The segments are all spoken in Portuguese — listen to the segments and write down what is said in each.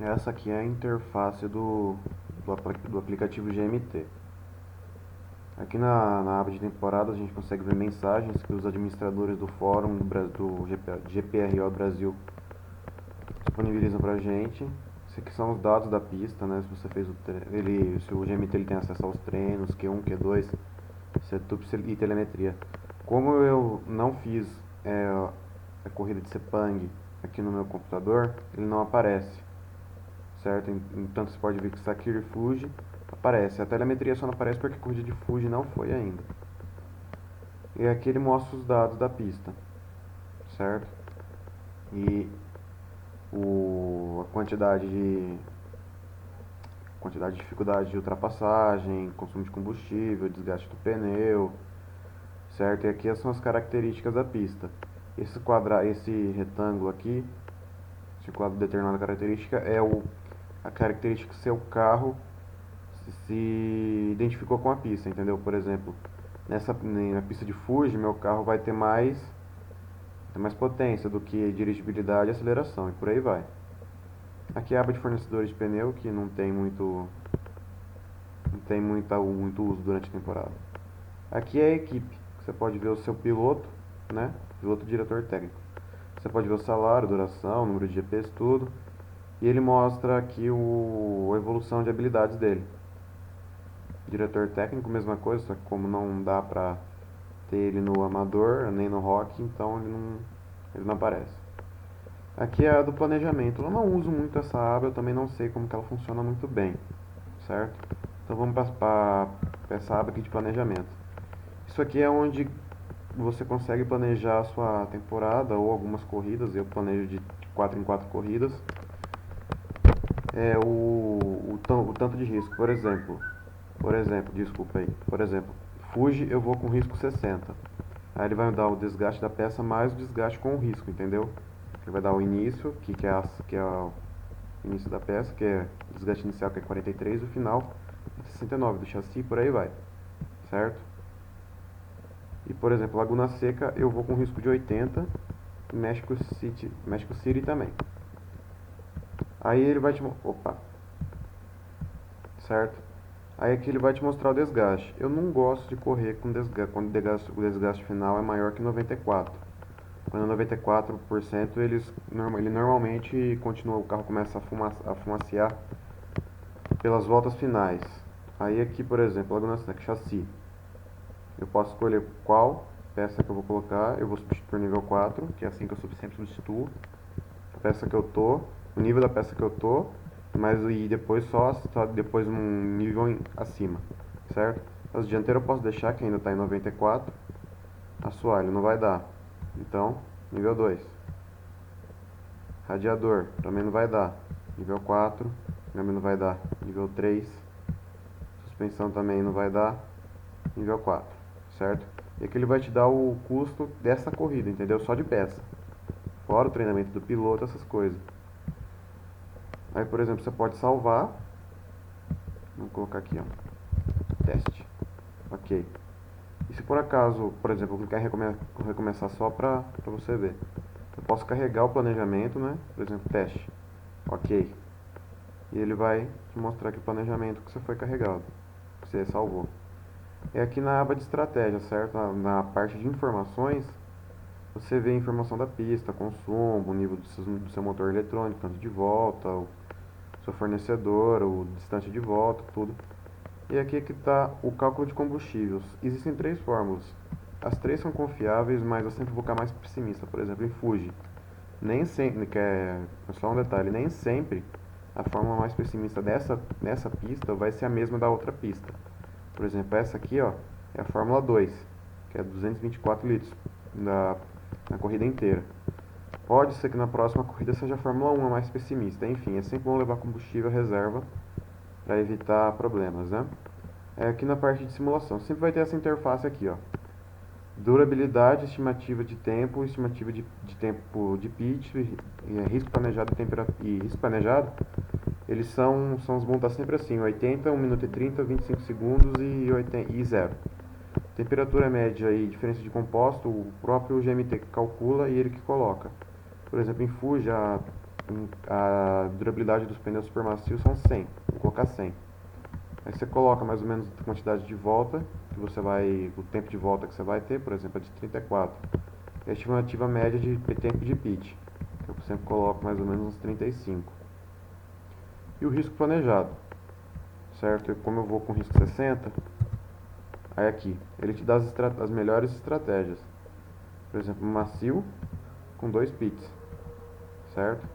Essa aqui é a interface do aplicativo GMT. Aqui na aba de temporadas a gente consegue ver mensagens que os administradores do fórum do GPRO Brasil disponibilizam pra gente. Esses aqui são os dados da pista, né? Se você fez se o GMT ele tem acesso aos treinos, Q1, Q2, setup e telemetria. Como eu não fiz a corrida de Sepang aqui no meu computador, ele não aparece, certo? Então você pode ver que Sakir e Fuji aparece. A telemetria só não aparece porque a corrida de Fuji não foi ainda. E aqui ele mostra os dados da pista, certo? E a quantidade de dificuldade de ultrapassagem, consumo de combustível, desgaste do pneu, certo? E aqui são as características da pista. Esse retângulo aqui, esse quadro determinada característica, é a característica que seu carro se identificou com a pista, entendeu? Por exemplo, na pista de Fuji, meu carro vai ter mais potência do que dirigibilidade e aceleração, e por aí vai. Aqui é a aba de fornecedores de pneu, que não tem muito uso durante a temporada. Aqui é a equipe, você pode ver o seu piloto, né? Piloto e diretor técnico. Você pode ver o salário, duração, número de GPs, tudo. E ele mostra aqui a evolução de habilidades dele. Diretor técnico, mesma coisa, só que como não dá pra ter ele no amador, nem no rock, então ele não aparece. Aqui é a do planejamento. Eu não uso muito essa aba, eu também não sei como que ela funciona muito bem, certo? Então vamos para essa aba aqui de planejamento. Isso aqui é onde você consegue planejar a sua temporada ou algumas corridas. Eu planejo de 4 em 4 corridas. O tanto de risco, por exemplo, desculpa aí, por exemplo, Fuji eu vou com risco 60. Aí ele vai me dar o desgaste da peça mais o desgaste com o risco, entendeu? Ele vai dar o início, que é o início da peça, que é o desgaste inicial, que é 43, e o final é 69 do chassi, por aí vai, certo? E por exemplo, Laguna Seca eu vou com risco de 80, e México City também. Aí ele vai te... Opa! Certo? Aí aqui ele vai te mostrar o desgaste. Eu não gosto de correr com desgaste, quando o desgaste final é maior que 94. Quando é 94%, ele normalmente continua, o carro começa a fumacear pelas voltas finais. Aí aqui, por exemplo, logo na chassi, eu posso escolher qual peça que eu vou colocar. Eu vou substituir por nível 4, que é assim que eu sempre substituo a peça que eu tô, o nível da peça que eu tô, mas e depois só depois um nível acima, certo? As dianteiras eu posso deixar, que ainda está em 94. Assoalho não vai dar, então nível 2. Radiador também não vai dar, nível 4. Também não vai dar, nível 3. Suspensão também não vai dar, nível 4, certo? E aqui ele vai te dar o custo dessa corrida, entendeu? Só de peça, fora o treinamento do piloto, essas coisas. Aí, por exemplo, você pode salvar. Vamos colocar aqui, ó, teste. Ok. E se por acaso, por exemplo, eu clicar em recomeçar só para você ver, eu posso carregar o planejamento, né? Por exemplo, teste. Ok. E ele vai te mostrar aqui o planejamento que você foi carregado, que você salvou. É aqui na aba de estratégia, certo? Na parte de informações, você vê a informação da pista, consumo, o nível do seu motor eletrônico, tanto de volta, o seu fornecedor, o distante de volta, tudo. E aqui que está o cálculo de combustíveis. Existem 3 fórmulas. As 3 são confiáveis, mas eu sempre vou ficar mais pessimista. Por exemplo, em Fuji, nem sempre, só um detalhe, nem sempre a fórmula mais pessimista nessa pista vai ser a mesma da outra pista. Por exemplo, essa aqui, ó, é a fórmula 2, que é 224 litros na corrida inteira. Pode ser que na próxima corrida seja a Fórmula 1 a mais pessimista. Enfim, é sempre bom levar combustível reserva para evitar problemas, né? Aqui na parte de simulação, sempre vai ter essa interface aqui, ó. Durabilidade, estimativa de tempo, estimativa de tempo de pitch, risco planejado e risco planejado. Eles vão estar sempre assim, 80, 1 minuto e 30, 25 segundos e 0. Temperatura média e diferença de composto, o próprio GMT que calcula e ele que coloca. Por exemplo, em Fuji, a durabilidade dos pneus supermacios são 100, vou colocar 100. Aí você coloca mais ou menos a quantidade de volta que você vai, o tempo de volta que você vai ter, por exemplo, é de 34. E a estimativa média de tempo de pitch, que eu sempre coloco mais ou menos uns 35. E o risco planejado, certo? Como eu vou com risco 60, aí aqui, ele te dá as melhores estratégias. Por exemplo, macio com 2 pits, certo?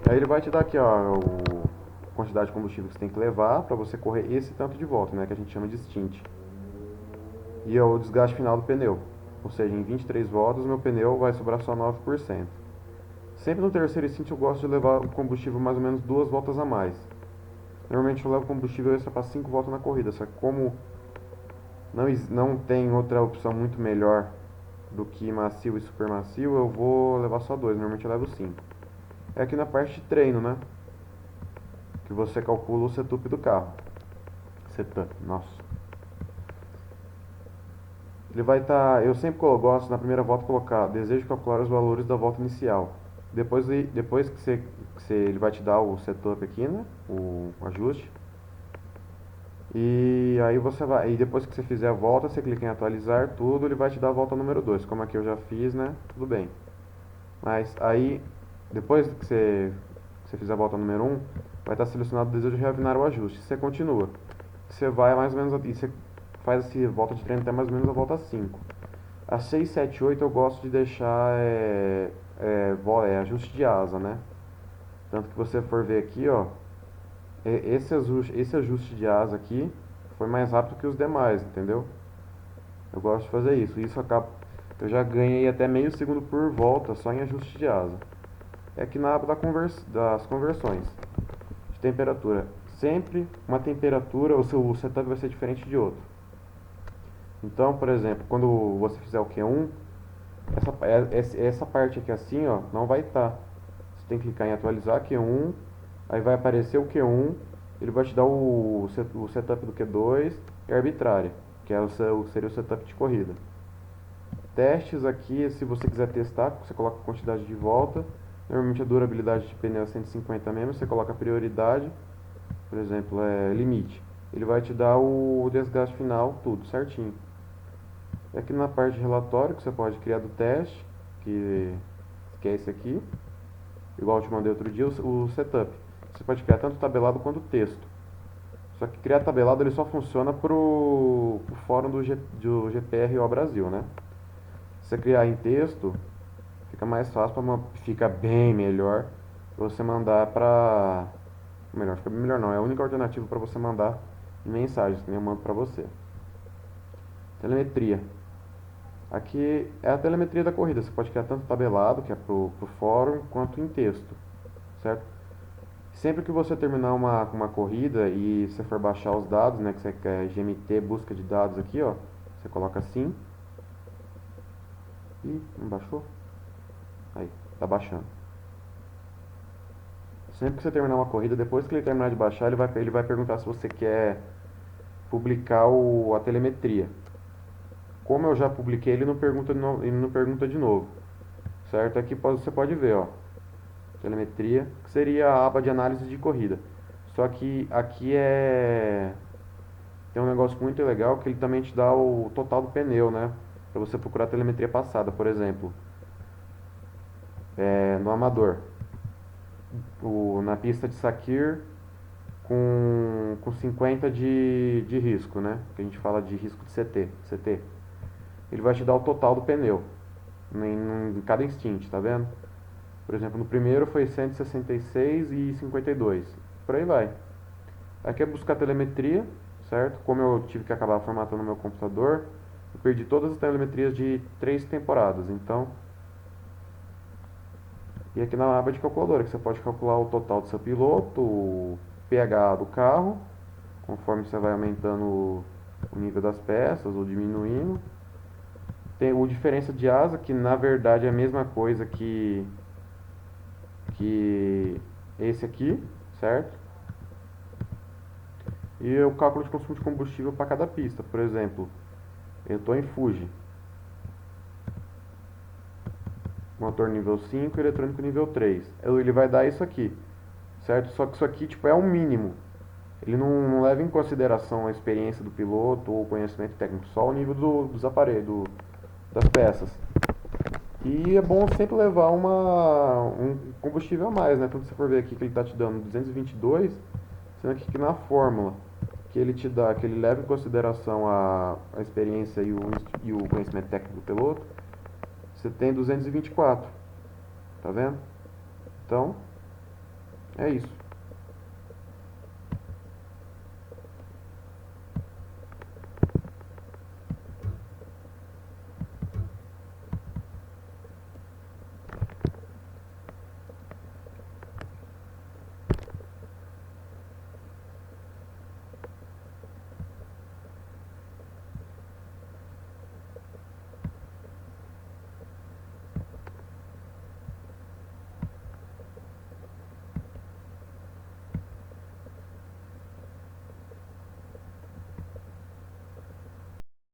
Aí ele vai te dar aqui, ó, a quantidade de combustível que você tem que levar para você correr esse tanto de volta, né, que a gente chama de stint. E é o desgaste final do pneu. Ou seja, em 23 voltas, meu pneu vai sobrar só 9%. Sempre no terceiro stint eu gosto de levar o combustível mais ou menos 2 voltas a mais. Normalmente eu levo combustível extra para 5 voltas na corrida, só que como não tem outra opção muito melhor do que macio e super macio, eu vou levar só 2, normalmente eu levo 5. É aqui na parte de treino, né? Que você calcula o setup do carro. Setup, nossa. Ele vai estar, eu sempre gosto na primeira volta colocar, desejo calcular os valores da volta inicial. Depois que ele vai te dar o setup aqui, né? O ajuste. E aí você vai, e depois que você fizer a volta, você clica em atualizar tudo, ele vai te dar a volta número 2. Como aqui eu já fiz, né? Tudo bem. Mas aí, depois que você fizer a volta número 1, vai estar selecionado o desejo de reafinar o ajuste. Você continua. Você vai mais ou menos, e você faz essa volta de treino até mais ou menos a volta 5. A 6, 7, 8 eu gosto de deixar ajuste de asa, né? Tanto que você for ver aqui, ó, esse ajuste de asa aqui foi mais rápido que os demais, entendeu? Eu gosto de fazer isso. Eu já ganhei até meio segundo por volta só em ajuste de asa. É aqui na aba das conversões de temperatura. Sempre uma temperatura, o seu setup vai ser diferente de outro. Então, por exemplo, quando você fizer o Q1, essa parte aqui assim, ó, não vai estar. Você tem que clicar em atualizar Q1, aí vai aparecer o Q1, ele vai te dar o setup do Q2 e a arbitrária, que seria o setup de corrida. Testes aqui, se você quiser testar, você coloca a quantidade de volta. Normalmente a durabilidade de pneu é 150 mesmo, você coloca a prioridade, por exemplo, limite. Ele vai te dar o desgaste final, tudo certinho. E aqui na parte de relatório que você pode criar do teste, que é esse aqui, igual eu te mandei outro dia, o setup. Você pode criar tanto tabelado quanto texto. Só que criar tabelado ele só funciona pro fórum do GPRO Brasil, né? Se você criar em texto, fica mais fácil, fica bem melhor você mandar para... Melhor, fica bem melhor não, é a única alternativa para você mandar em mensagens, que nem eu mando para você. Telemetria. Aqui é a telemetria da corrida, você pode criar tanto tabelado, que é pro fórum, quanto em texto, certo? Sempre que você terminar uma corrida e você for baixar os dados, né, que você quer GMT, busca de dados aqui, ó, você coloca assim. Ih, não baixou? Aí, tá baixando. Sempre que você terminar uma corrida, depois que ele terminar de baixar, ele vai perguntar se você quer publicar a telemetria. Como eu já publiquei, ele não pergunta de novo, certo? Aqui você pode ver, ó, telemetria, que seria a aba de análise de corrida. Só que aqui tem um negócio muito legal que ele também te dá o total do pneu, né? Para você procurar a telemetria passada, por exemplo, no amador, na pista de Sakir com 50 de risco, né? Que a gente fala de risco de CT. Ele vai te dar o total do pneu em cada instint, tá vendo? Por exemplo, no primeiro foi 166 e 52. Por aí vai. Aqui é buscar telemetria, certo? Como eu tive que acabar formatando meu computador, eu perdi todas as telemetrias de 3 temporadas. Então, e aqui na aba de calculadora, que você pode calcular o total do seu piloto, o pH do carro, conforme você vai aumentando o nível das peças ou diminuindo. Tem o diferença de asa, que na verdade é a mesma coisa que esse aqui, certo? E o cálculo de consumo de combustível para cada pista. Por exemplo, eu estou em Fuji. motor nível 5 e eletrônico nível 3. Ele vai dar isso aqui, certo? Só que isso aqui tipo, é um mínimo. Ele não leva em consideração a experiência do piloto ou o conhecimento técnico, só o nível dos aparelhos, das peças. E é bom sempre levar um combustível a mais, né? Então, se você for ver aqui que ele está te dando 222, sendo que na fórmula que ele te dá, que ele leva em consideração a experiência e o conhecimento técnico do piloto, você tem 224, tá vendo? Então, é isso.